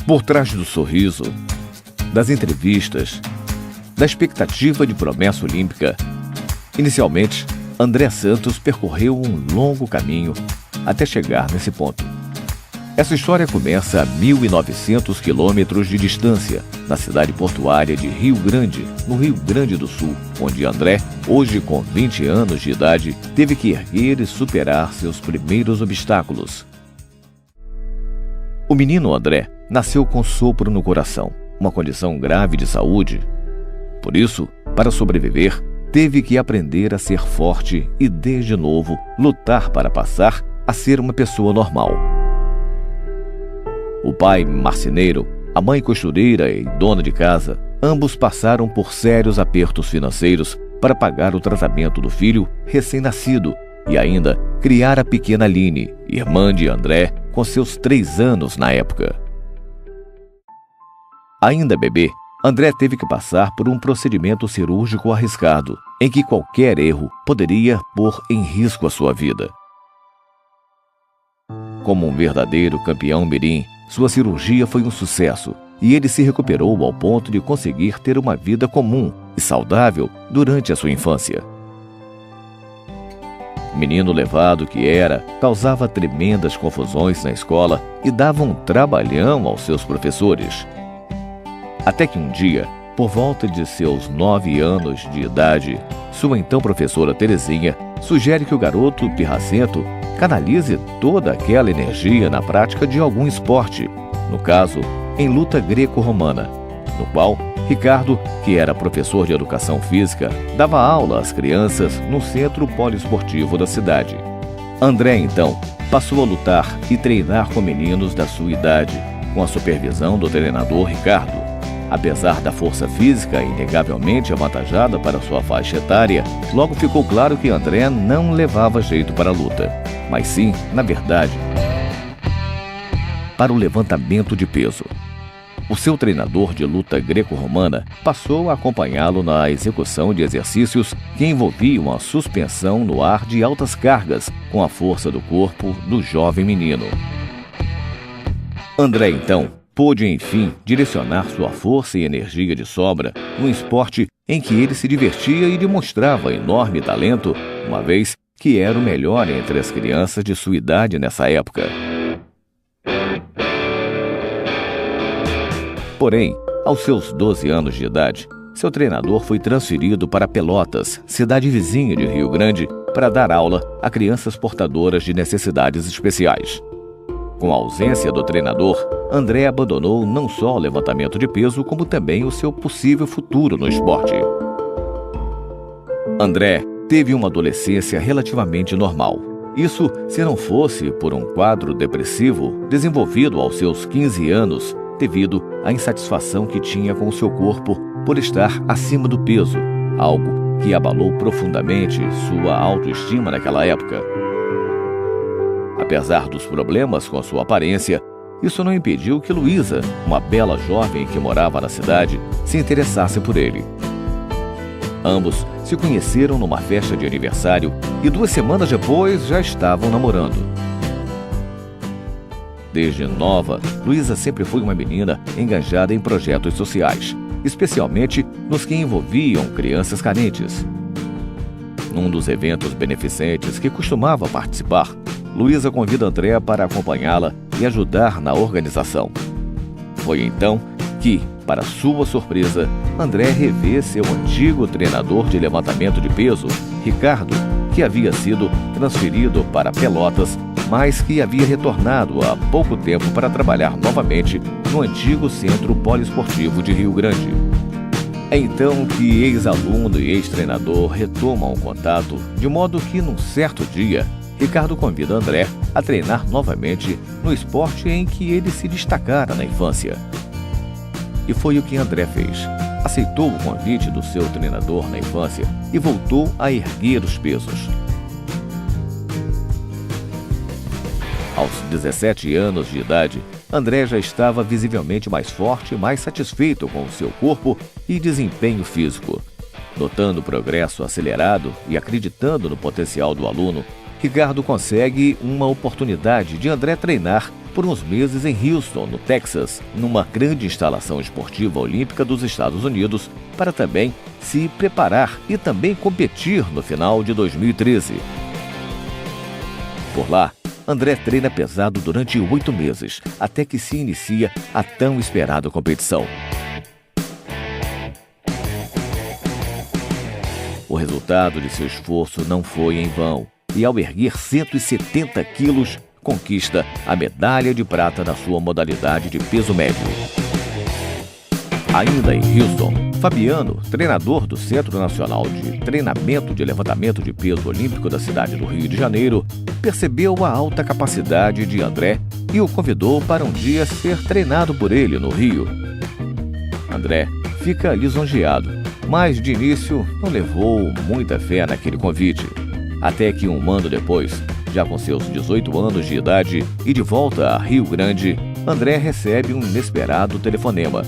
Por trás do sorriso, das entrevistas, da expectativa de promessa olímpica, inicialmente, André Santos percorreu um longo caminho até chegar nesse ponto. Essa história começa a 1.900 quilômetros de distância, na cidade portuária de Rio Grande, no Rio Grande do Sul, onde André, hoje com 20 anos de idade, teve que erguer e superar seus primeiros obstáculos. O menino André nasceu com sopro no coração, uma condição grave de saúde. Por isso, para sobreviver, teve que aprender a ser forte e, desde novo, lutar para passar a ser uma pessoa normal. O pai marceneiro, a mãe costureira e dona de casa, ambos passaram por sérios apertos financeiros para pagar o tratamento do filho recém-nascido e ainda criar a pequena Aline, irmã de André, com seus 3 anos na época. Ainda bebê, André teve que passar por um procedimento cirúrgico arriscado, em que qualquer erro poderia pôr em risco a sua vida. Como um verdadeiro campeão mirim, sua cirurgia foi um sucesso e ele se recuperou ao ponto de conseguir ter uma vida comum e saudável durante a sua infância. Menino levado que era, causava tremendas confusões na escola e dava um trabalhão aos seus professores. Até que um dia, por volta de seus 9 anos de idade, sua então professora Terezinha sugere que o garoto pirracento canalize toda aquela energia na prática de algum esporte, no caso, em luta greco-romana, no qual Ricardo, que era professor de educação física, dava aula às crianças no centro poliesportivo da cidade. André, então, passou a lutar e treinar com meninos da sua idade, com a supervisão do treinador Ricardo. Apesar da força física inegavelmente avantajada para sua faixa etária, logo ficou claro que André não levava jeito para a luta, mas sim, na verdade, para o levantamento de peso. O seu treinador de luta greco-romana passou a acompanhá-lo na execução de exercícios que envolviam a suspensão no ar de altas cargas com a força do corpo do jovem menino. André, então, pôde, enfim, direcionar sua força e energia de sobra num esporte em que ele se divertia e demonstrava enorme talento, uma vez que era o melhor entre as crianças de sua idade nessa época. Porém, aos seus 12 anos de idade, seu treinador foi transferido para Pelotas, cidade vizinha de Rio Grande, para dar aula a crianças portadoras de necessidades especiais. Com a ausência do treinador, André abandonou não só o levantamento de peso, como também o seu possível futuro no esporte. André teve uma adolescência relativamente normal. Isso se não fosse por um quadro depressivo desenvolvido aos seus 15 anos, devido à insatisfação que tinha com o seu corpo por estar acima do peso, algo que abalou profundamente sua autoestima naquela época. Apesar dos problemas com a sua aparência, isso não impediu que Luísa, uma bela jovem que morava na cidade, se interessasse por ele. Ambos se conheceram numa festa de aniversário e 2 semanas depois já estavam namorando. Desde nova, Luísa sempre foi uma menina engajada em projetos sociais, especialmente nos que envolviam crianças carentes. Num dos eventos beneficentes que costumava participar, Luísa convida André para acompanhá-la e ajudar na organização. Foi então que, para sua surpresa, André revê seu antigo treinador de levantamento de peso, Ricardo, que havia sido transferido para Pelotas, mas que havia retornado há pouco tempo para trabalhar novamente no antigo Centro Poliesportivo de Rio Grande. É então que ex-aluno e ex-treinador retomam o contato, de modo que, num certo dia, Ricardo convida André a treinar novamente no esporte em que ele se destacara na infância. E foi o que André fez. Aceitou o convite do seu treinador na infância e voltou a erguer os pesos. Aos 17 anos de idade, André já estava visivelmente mais forte e mais satisfeito com o seu corpo e desempenho físico. Notando o progresso acelerado e acreditando no potencial do aluno, Ricardo consegue uma oportunidade de André treinar por uns meses em Houston, no Texas, numa grande instalação esportiva olímpica dos Estados Unidos, para também se preparar e também competir no final de 2013. Por lá, André treina pesado durante 8 meses, até que se inicia a tão esperada competição. O resultado de seu esforço não foi em vão, e ao erguer 170 quilos, conquista a medalha de prata na sua modalidade de peso médio. Ainda em Houston, Fabiano, treinador do Centro Nacional de Treinamento de Levantamento de Peso Olímpico da cidade do Rio de Janeiro, percebeu a alta capacidade de André e o convidou para um dia ser treinado por ele no Rio. André fica lisonjeado, mas de início não levou muita fé naquele convite. Até que um ano depois, já com seus 18 anos de idade e de volta a Rio Grande, André recebe um inesperado telefonema.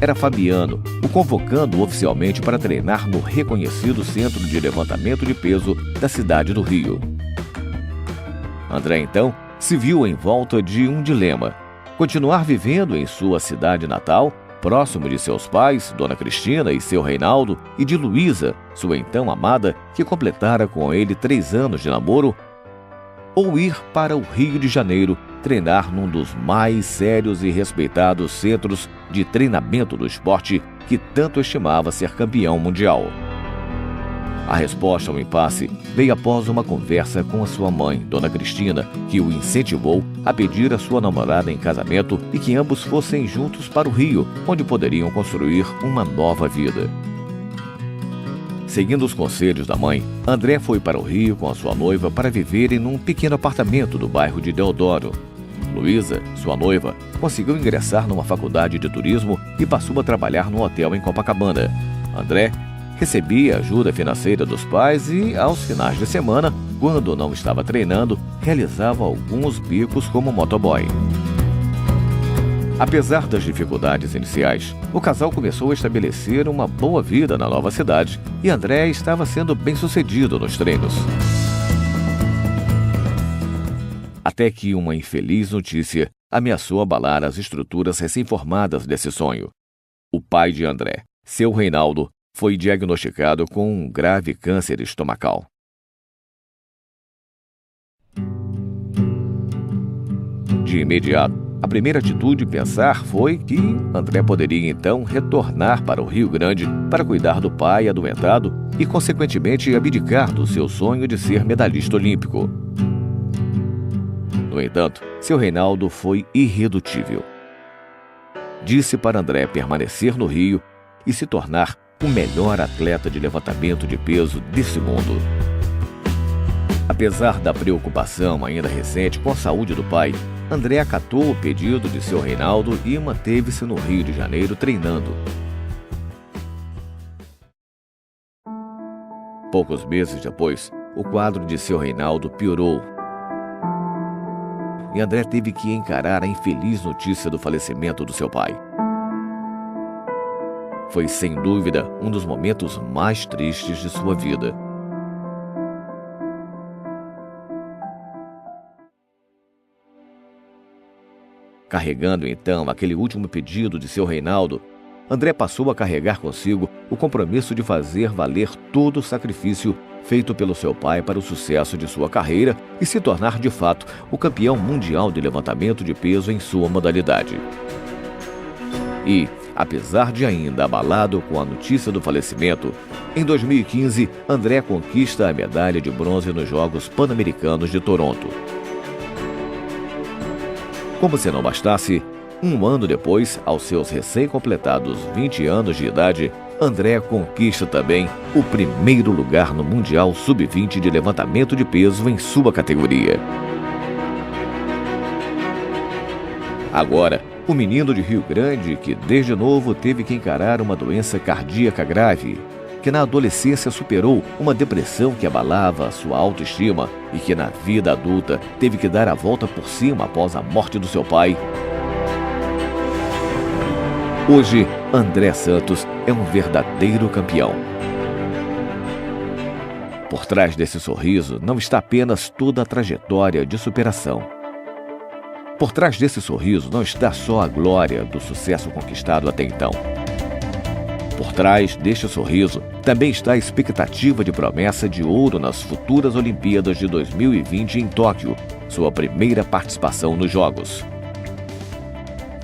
Era Fabiano, o convocando oficialmente para treinar no reconhecido Centro de Levantamento de Peso da cidade do Rio. André, então, se viu em volta de um dilema: continuar vivendo em sua cidade natal, próximo de seus pais, Dona Cristina e seu Reinaldo, e de Luísa, sua então amada, que completara com ele 3 anos de namoro, ou ir para o Rio de Janeiro treinar num dos mais sérios e respeitados centros de treinamento do esporte que tanto estimava ser campeão mundial. A resposta ao impasse veio após uma conversa com a sua mãe, Dona Cristina, que o incentivou a pedir a sua namorada em casamento e que ambos fossem juntos para o Rio, onde poderiam construir uma nova vida. Seguindo os conselhos da mãe, André foi para o Rio com a sua noiva para viverem num pequeno apartamento do bairro de Deodoro. Luísa, sua noiva, conseguiu ingressar numa faculdade de turismo e passou a trabalhar no hotel em Copacabana. André recebia ajuda financeira dos pais e, aos finais de semana, quando não estava treinando, realizava alguns bicos como motoboy. Apesar das dificuldades iniciais, o casal começou a estabelecer uma boa vida na nova cidade e André estava sendo bem-sucedido nos treinos. Até que uma infeliz notícia ameaçou abalar as estruturas recém-formadas desse sonho. O pai de André, seu Reinaldo, foi diagnosticado com um grave câncer estomacal. De imediato, a primeira atitude a pensar foi que André poderia então retornar para o Rio Grande para cuidar do pai adoentado e, consequentemente, abdicar do seu sonho de ser medalhista olímpico. No entanto, seu Reinaldo foi irredutível. Disse para André permanecer no Rio e se tornar o melhor atleta de levantamento de peso desse mundo. Apesar da preocupação ainda recente com a saúde do pai, André acatou o pedido de seu Reinaldo e manteve-se no Rio de Janeiro treinando. Poucos meses depois, o quadro de seu Reinaldo piorou e André teve que encarar a infeliz notícia do falecimento do seu pai. Foi, sem dúvida, um dos momentos mais tristes de sua vida. Carregando, então, aquele último pedido de seu Reinaldo, André passou a carregar consigo o compromisso de fazer valer todo o sacrifício feito pelo seu pai para o sucesso de sua carreira e se tornar, de fato, o campeão mundial de levantamento de peso em sua modalidade. E, apesar de ainda abalado com a notícia do falecimento, em 2015, André conquista a medalha de bronze nos Jogos Pan-Americanos de Toronto. Como se não bastasse, um ano depois, aos seus recém-completados 20 anos de idade, André conquista também o primeiro lugar no Mundial Sub-20 de levantamento de peso em sua categoria. Agora, o menino de Rio Grande, que desde novo teve que encarar uma doença cardíaca grave, que na adolescência superou uma depressão que abalava a sua autoestima e que na vida adulta teve que dar a volta por cima após a morte do seu pai. Hoje, André Santos é um verdadeiro campeão. Por trás desse sorriso não está apenas toda a trajetória de superação. Por trás desse sorriso não está só a glória do sucesso conquistado até então. Por trás deste sorriso também está a expectativa de promessa de ouro nas futuras Olimpíadas de 2020 em Tóquio, sua primeira participação nos Jogos.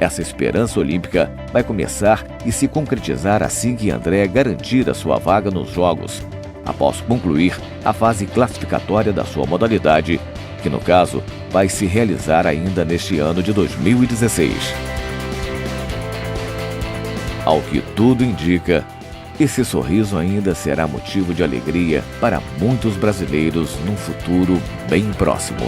Essa esperança olímpica vai começar e se concretizar assim que André garantir a sua vaga nos Jogos, após concluir a fase classificatória da sua modalidade, que no caso vai se realizar ainda neste ano de 2016. Ao que tudo indica, esse sorriso ainda será motivo de alegria para muitos brasileiros num futuro bem próximo.